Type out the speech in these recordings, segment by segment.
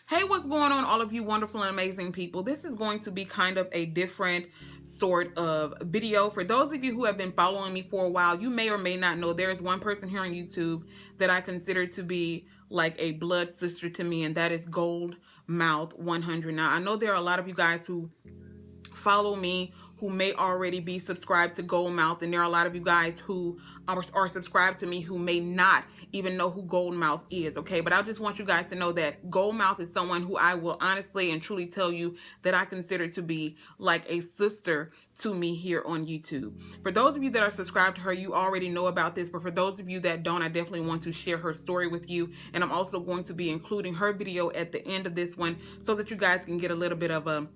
Hey, what's going on, all of you wonderful and amazing people? This is going to be kind of a different sort of video. For those of you who have been following me for a while, you may or may not know there's one person here on YouTube that I consider to be like a blood sister to me, and that is Gold Mouth 100. Now, I know there are a lot of you guys who follow me who may already be subscribed to Gold Mouth, and there are a lot of you guys who are subscribed to me who may not even know who Gold Mouth is, okay? But I just want you guys to know that Gold Mouth is someone who I will honestly and truly tell you that I consider to be like a sister to me here on YouTube. For those of you that are subscribed to her, you already know about this, but for those of you that don't, I definitely want to share her story with you, and I'm also going to be including her video at the end of this one so that you guys can get a little bit of a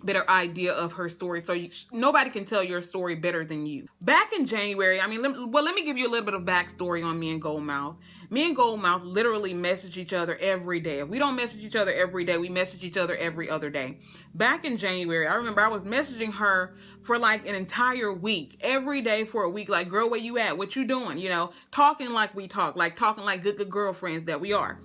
better idea of her story, so nobody can tell your story better than you. Back in January, let me give you a little bit of backstory on me and Gold Mouth. Me and Gold Mouth literally message each other every day. If we don't message each other every day, we message each other every other day. Back in January, I remember I was messaging her for like an entire week, every day for a week, like, girl, where you at? What you doing? You know, talking like we talk, like talking like good girlfriends that we are.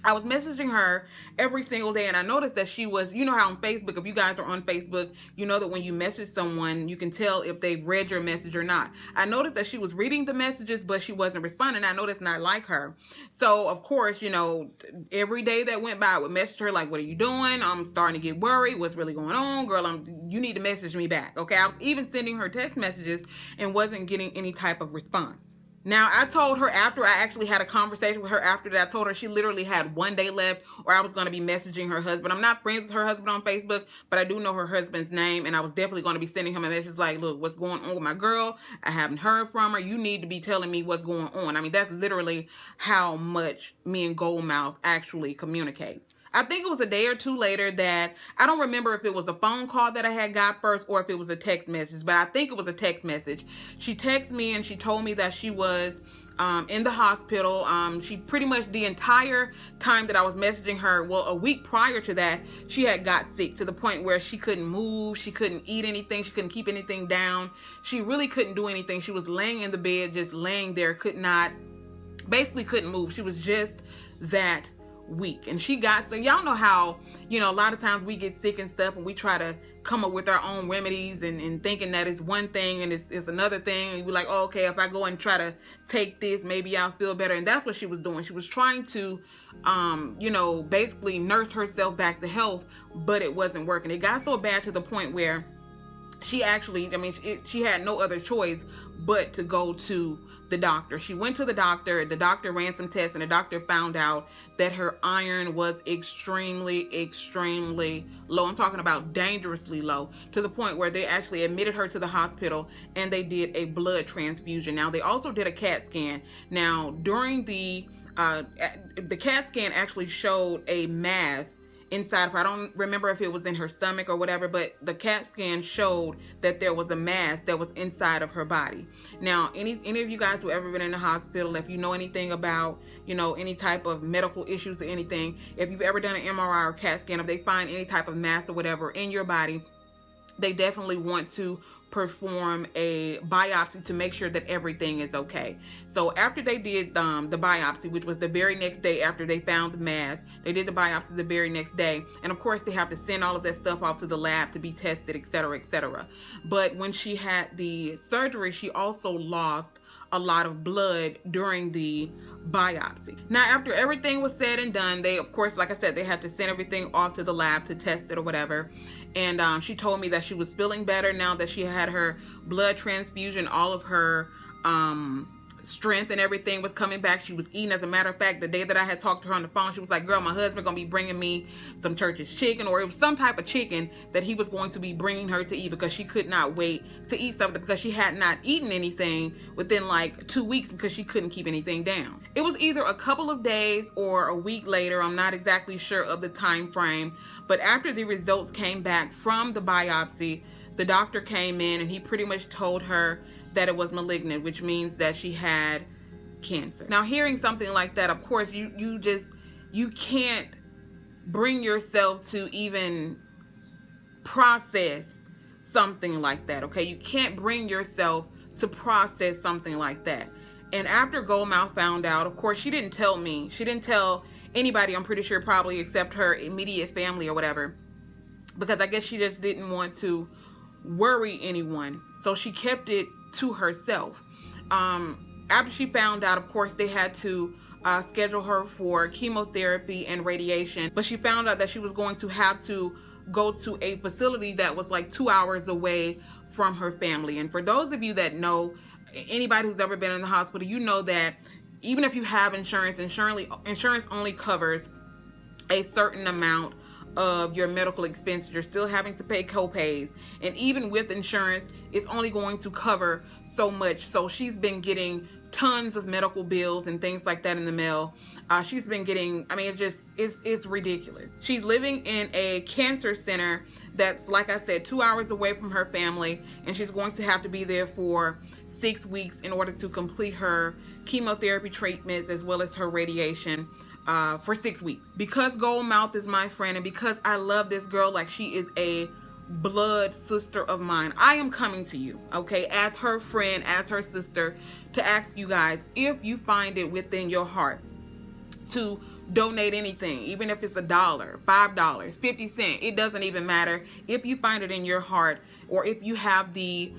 I was messaging her every single day, and I noticed that she was, you know how on Facebook, if you guys are on Facebook, you know that when you message someone, you can tell if they've read your message or not. I noticed that she was reading the messages, but she wasn't responding. I know that's not like her. So, of course, you know, every day that went by, I would message her like, what are you doing? I'm starting to get worried. What's really going on? Girl, you need to message me back, okay? I was even sending her text messages and wasn't getting any type of response. Now, I told her after I actually had a conversation with her after that, I told her she literally had one day left or I was going to be messaging her husband. I'm not friends with her husband on Facebook, but I do know her husband's name, and I was definitely going to be sending him a message like, look, what's going on with my girl? I haven't heard from her. You need to be telling me what's going on. I mean, that's literally how much me and Gold Mouth actually communicate. I think it was a day or two later that, I don't remember if it was a phone call that I had got first or if it was a text message, but I think it was a text message. She texted me and she told me that she was in the hospital. She pretty much the entire time that I was messaging her, well, a week prior to that, she had got sick to the point where she couldn't move, she couldn't eat anything, she couldn't keep anything down. She really couldn't do anything. She was laying in the bed, just laying there, basically couldn't move. She was just that weak. And she got, so y'all know how, you know, a lot of times we get sick and stuff and we try to come up with our own remedies and thinking that it's one thing and it's another thing, and we're like, oh, okay, if I go and try to take this, maybe I'll feel better. And that's what she was doing. She was trying to you know, basically nurse herself back to health, but it wasn't working. It got so bad to the point where she actually, she had no other choice but to go to the doctor. She went to the doctor ran some tests, and the doctor found out that her iron was extremely low. I'm talking about dangerously low, to the point where they actually admitted her to the hospital and they did a blood transfusion. Now, they also did a CAT scan. Now, during the CAT scan actually showed a mass inside of her. I don't remember if it was in her stomach or whatever, but the CAT scan showed that there was a mass that was inside of her body. Now, any of you guys who ever been in the hospital, if you know anything about, you know, any type of medical issues or anything, if you've ever done an MRI or CAT scan, if they find any type of mass or whatever in your body, they definitely want to perform a biopsy to make sure that everything is okay. So after they did the biopsy, which was the very next day after they found the mass, they did the biopsy the very next day. And of course, they have to send all of that stuff off to the lab to be tested, etc., etc. But when she had the surgery, she also lost a lot of blood during the biopsy. Now, after everything was said and done, they, of course, like I said, they had to send everything off to the lab to test it or whatever. And she told me that she was feeling better now that she had her blood transfusion. All of her strength and everything was coming back. She was eating. As a matter of fact, the day that I had talked to her on the phone, she was like, girl, my husband gonna be bringing me some church's chicken, or it was some type of chicken that he was going to be bringing her to eat, because she could not wait to eat something, because she had not eaten anything within like 2 weeks because she couldn't keep anything down. It was either a couple of days or a week later. I'm not exactly sure of the time frame, but after the results came back from the biopsy, the doctor came in and he pretty much told her that it was malignant, which means that she had cancer. Now, hearing something like that, of course, you can't bring yourself to even process something like that, okay? You can't bring yourself to process something like that. And after Gold Mouth found out, of course, she didn't tell me. She didn't tell anybody, I'm pretty sure, probably except her immediate family or whatever, because I guess she just didn't want to worry anyone, so she kept it to herself. After she found out, of course, they had to schedule her for chemotherapy and radiation, but she found out that she was going to have to go to a facility that was like 2 hours away from her family. And for those of you that know, anybody who's ever been in the hospital, you know that even if you have insurance, insurance only covers a certain amount of your medical expenses. You're still having to pay co-pays, and even with insurance, it's only going to cover so much. So she's been getting tons of medical bills and things like that in the mail. She's been getting, I mean, it's ridiculous. She's living in a cancer center that's, like I said, 2 hours away from her family, and she's going to have to be there for 6 weeks in order to complete her chemotherapy treatments as well as her radiation for 6 weeks. Because Goldmouth is my friend, and because I love this girl like she is a blood sister of mine, I am coming to you, okay, as her friend, as her sister, to ask you guys, if you find it within your heart to donate anything, even if it's $1, $5, 50 cents, it doesn't even matter. If you find it in your heart, or if you have the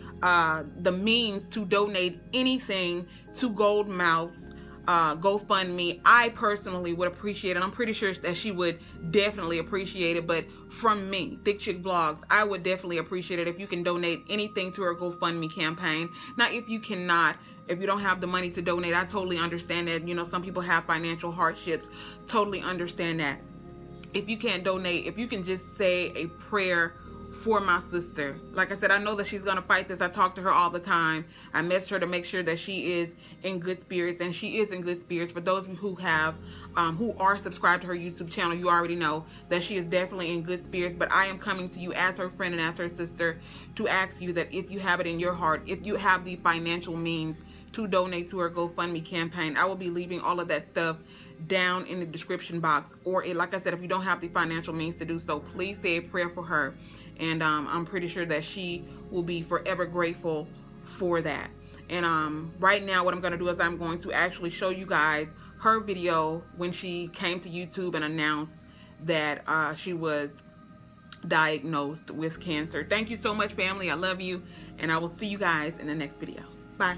means to donate anything to Goldmouth's GoFundMe, I personally would appreciate it. I'm pretty sure that she would definitely appreciate it, but from me, ThickChickVlogs, I would definitely appreciate it if you can donate anything to her GoFundMe campaign. Now, if you cannot, if you don't have the money to donate, I totally understand that. You know, some people have financial hardships. Totally understand that. If you can't donate, if you can just say a prayer for my sister. Like I said, I know that she's gonna fight this. I talk to her all the time. I message her to make sure that she is in good spirits, and she is in good spirits. For those of you who have who are subscribed to her YouTube channel, you already know that she is definitely in good spirits. But I am coming to you as her friend and as her sister to ask you that if you have it in your heart, if you have the financial means to donate to her GoFundMe campaign, I will be leaving all of that stuff down in the description box. Or like I said, if you don't have the financial means to do so, please say a prayer for her, and I'm pretty sure that she will be forever grateful for that. And right now what I'm going to do is I'm going to actually show you guys her video when she came to YouTube and announced that she was diagnosed with cancer. Thank you so much, family. I love you, and I will see you guys in the next video. Bye.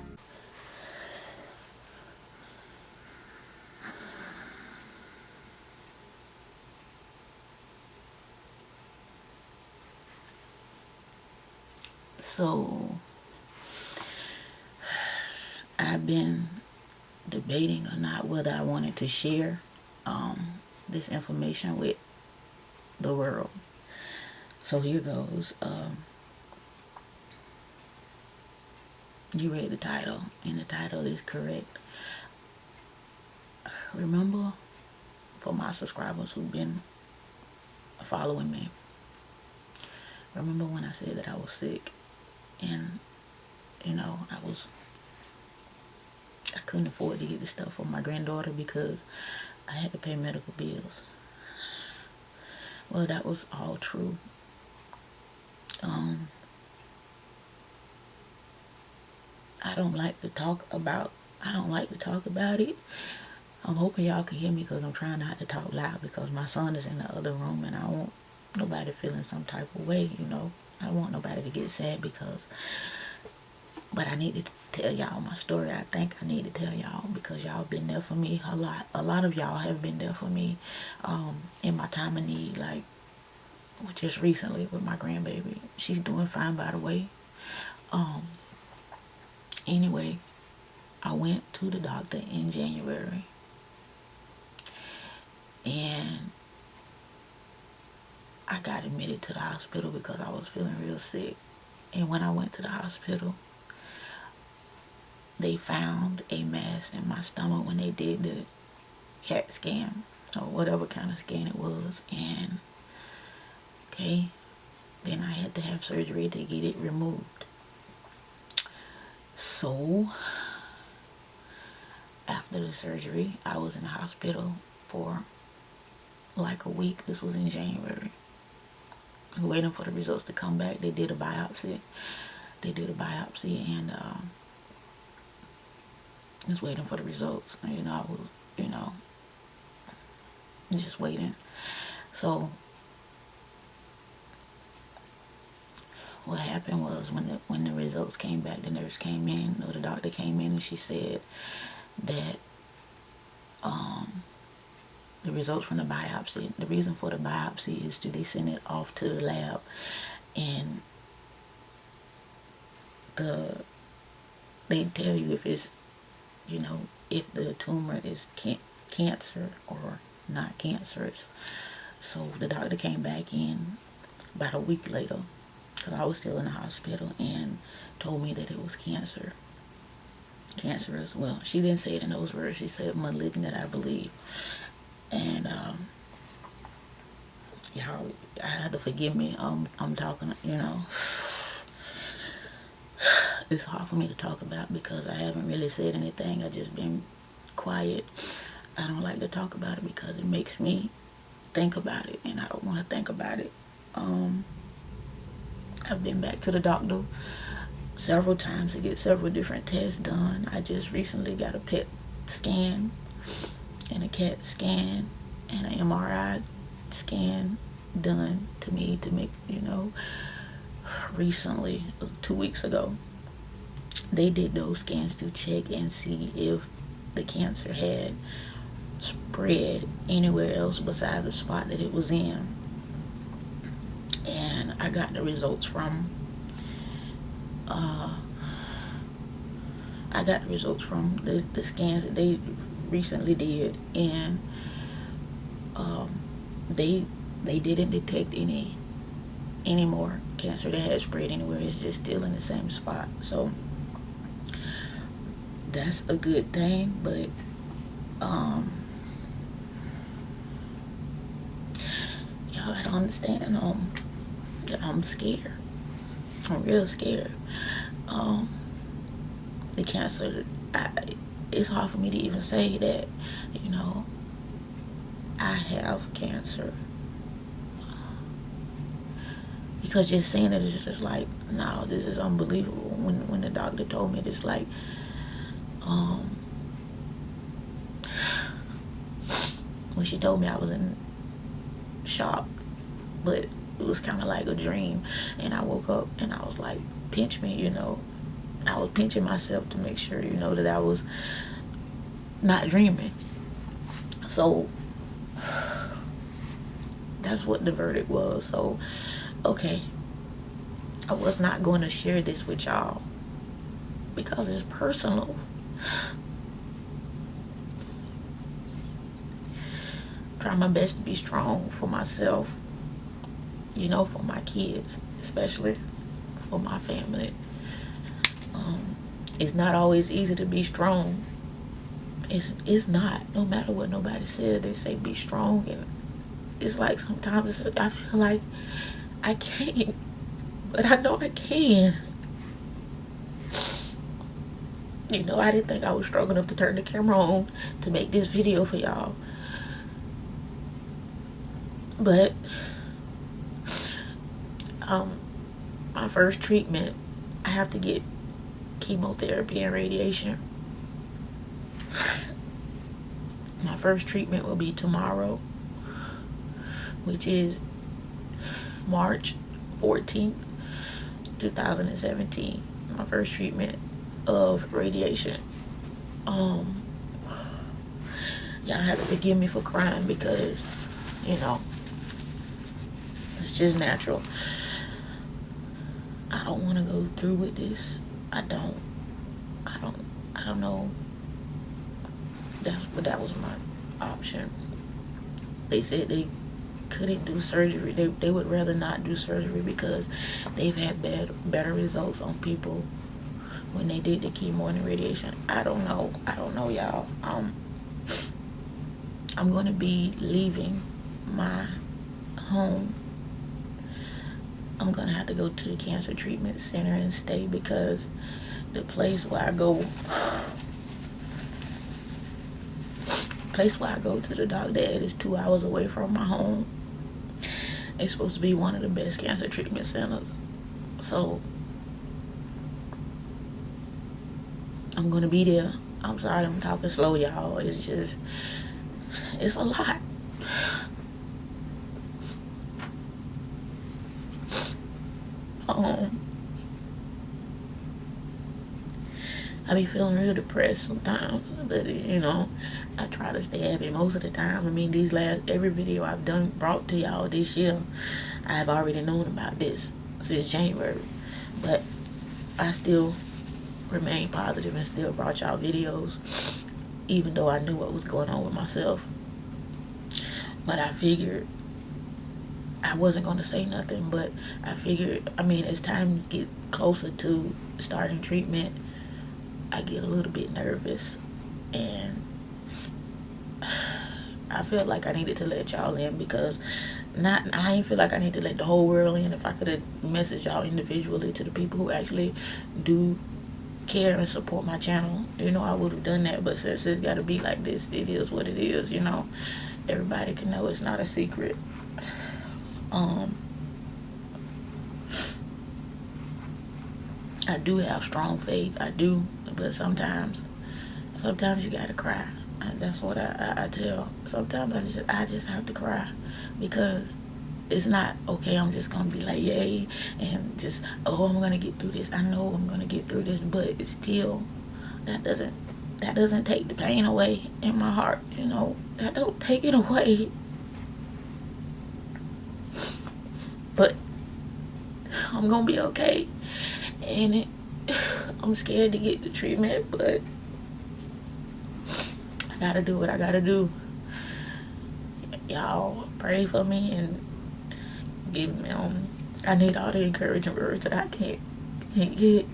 So I've been debating or not whether I wanted to share this information with the world. So here goes. You read the title, and the title is correct. Remember, for my subscribers who've been following me, remember when I said that I was sick? And, you know, I couldn't afford to get the stuff for my granddaughter because I had to pay medical bills. Well, that was all true. I don't like to talk about it. I'm hoping y'all can hear me because I'm trying not to talk loud because my son is in the other room, and I don't want nobody feeling some type of way, you know. I don't want nobody to get sad but I need to tell y'all my story. I think I need to tell y'all because y'all been there for me a lot. A lot of y'all have been there for me in my time of need, like just recently with my grandbaby. She's doing fine, by the way. Anyway, I went to the doctor in January, and I got admitted to the hospital because I was feeling real sick. And when I went to the hospital, they found a mass in my stomach when they did the CAT scan or whatever kind of scan it was. And okay, then I had to have surgery to get it removed. So after the surgery, I was in the hospital for like a week. This was in January, waiting for the results to come back. They did a biopsy. And just waiting for the results. You know, just waiting. So what happened was when the results came back, the nurse came in, or the doctor came in, and she said that the results from the biopsy, the reason for the biopsy is they send it off to the lab, and they tell you if it's, if the tumor is cancer or not cancerous. So the doctor came back in about a week later, because I was still in the hospital, and told me that it was cancerous. Well, she didn't say it in those words. She said malignant, I believe. And y'all, I had to forgive me. I'm talking, it's hard for me to talk about because I haven't really said anything. I just been quiet. I don't like to talk about it because it makes me think about it, and I don't want to think about it. I've been back to the doctor several times to get several different tests done. I just recently got a PET scan and a CAT scan and an MRI scan done to me to make, recently, 2 weeks ago. They did those scans to check and see if the cancer had spread anywhere else besides the spot that it was in. And I got the results from the scans that they recently did, and they didn't detect any more cancer that had spread anywhere. It's just still in the same spot. So that's a good thing, but y'all gotta understand that I'm scared. I'm real scared. The cancer, it's hard for me to even say that, I have cancer. Because just saying it is just like, no, this is unbelievable. When the doctor told me, it's like, when she told me, I was in shock, but it was kind of like a dream. And I woke up and I was like, pinch me, I was pinching myself to make sure, that I was not dreaming. So that's what the verdict was. So, okay, I was not going to share this with y'all because it's personal. Try my best to be strong for myself, for my kids, especially for my family. It's not always easy to be strong. It's not. No matter what nobody says, they say be strong, and it's like sometimes I feel like I can't, but I know I can. I didn't think I was strong enough to turn the camera on to make this video for y'all. But my first treatment, I have to get chemotherapy and radiation. My first treatment will be tomorrow, which is March 14th, 2017. My first treatment of radiation. Y'all have to forgive me for crying because, it's just natural. I don't want to go through with this. I don't know. That was my option. They said they couldn't do surgery. They would rather not do surgery because they've had better results on people when they did the chemo and the radiation. I don't know, y'all. I'm going to be leaving my home. I'm going to have to go to the cancer treatment center and stay because the place where I go to the doctor at is 2 hours away from my home. It's supposed to be one of the best cancer treatment centers. So I'm going to be there. I'm sorry I'm talking slow, y'all. It's a lot. I be feeling real depressed sometimes, but you know, I try to stay happy most of the time. I mean, every video I've done brought to y'all this year, I've already known about this since January, but I still remain positive and still brought y'all videos, even though I knew what was going on with myself. But I figured I wasn't going to say nothing, but I figured, I mean, as time get closer to starting treatment, I get a little bit nervous, and I felt like I needed to let y'all in, because I ain't feel like I need to let the whole world in. If I could have messaged y'all individually, to the people who actually do care and support my channel, you know, I would have done that. But since it's got to be like this, it is what it is, you know. Everybody can know it's not a secret. I do have strong faith, I do, but sometimes you gotta cry. And that's what I tell. Sometimes I just have to cry, because it's not okay. I'm just gonna be like, yay, and just, oh, I'm gonna get through this. I know I'm gonna get through this, but it's still, that doesn't take the pain away in my heart. You know, that don't take it away. But I'm gonna be okay. And I'm scared to get the treatment, but I gotta do what I gotta do. Y'all pray for me and give me, I need all the encouraging words that I can't get.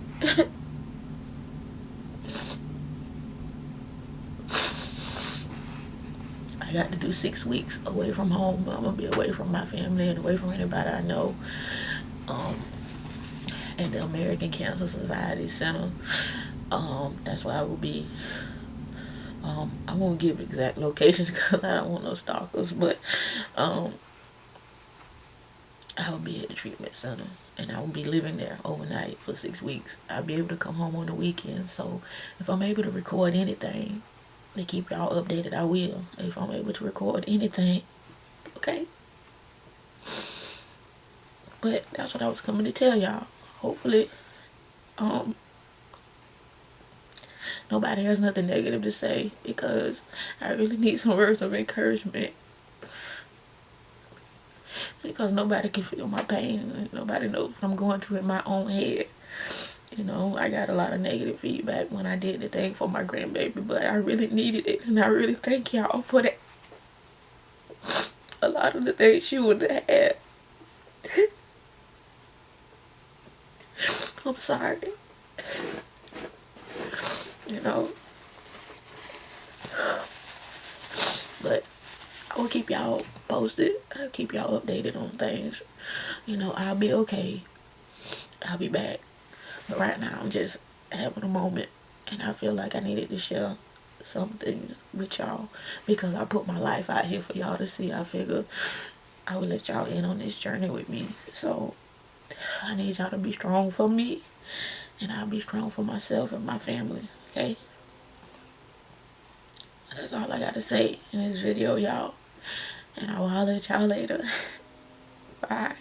I got to do 6 weeks away from home. I'm gonna be away from my family and away from anybody I know. And the American Cancer Society Center. That's where I will be. I won't give exact locations because I don't want no stalkers, but I will be at the treatment center, and I will be living there overnight for 6 weeks. I'll be able to come home on the weekends, so if I'm able to record anything to keep y'all updated, I will. If I'm able to record anything, okay? But that's what I was coming to tell y'all. Hopefully, nobody has nothing negative to say, because I really need some words of encouragement, because nobody can feel my pain, and nobody knows what I'm going through in my own head. You know, I got a lot of negative feedback when I did the thing for my grandbaby, but I really needed it, and I really thank y'all for that. A lot of the things she would have had. I'm sorry. You know. But I will keep y'all posted. I'll keep y'all updated on things. You know, I'll be okay. I'll be back. But right now, I'm just having a moment, and I feel like I needed to share something with y'all, because I put my life out here for y'all to see. I figure I would let y'all in on this journey with me. So I need y'all to be strong for me, and I'll be strong for myself and my family, okay? That's all I got to say in this video, y'all. And I will holler at y'all later. Bye.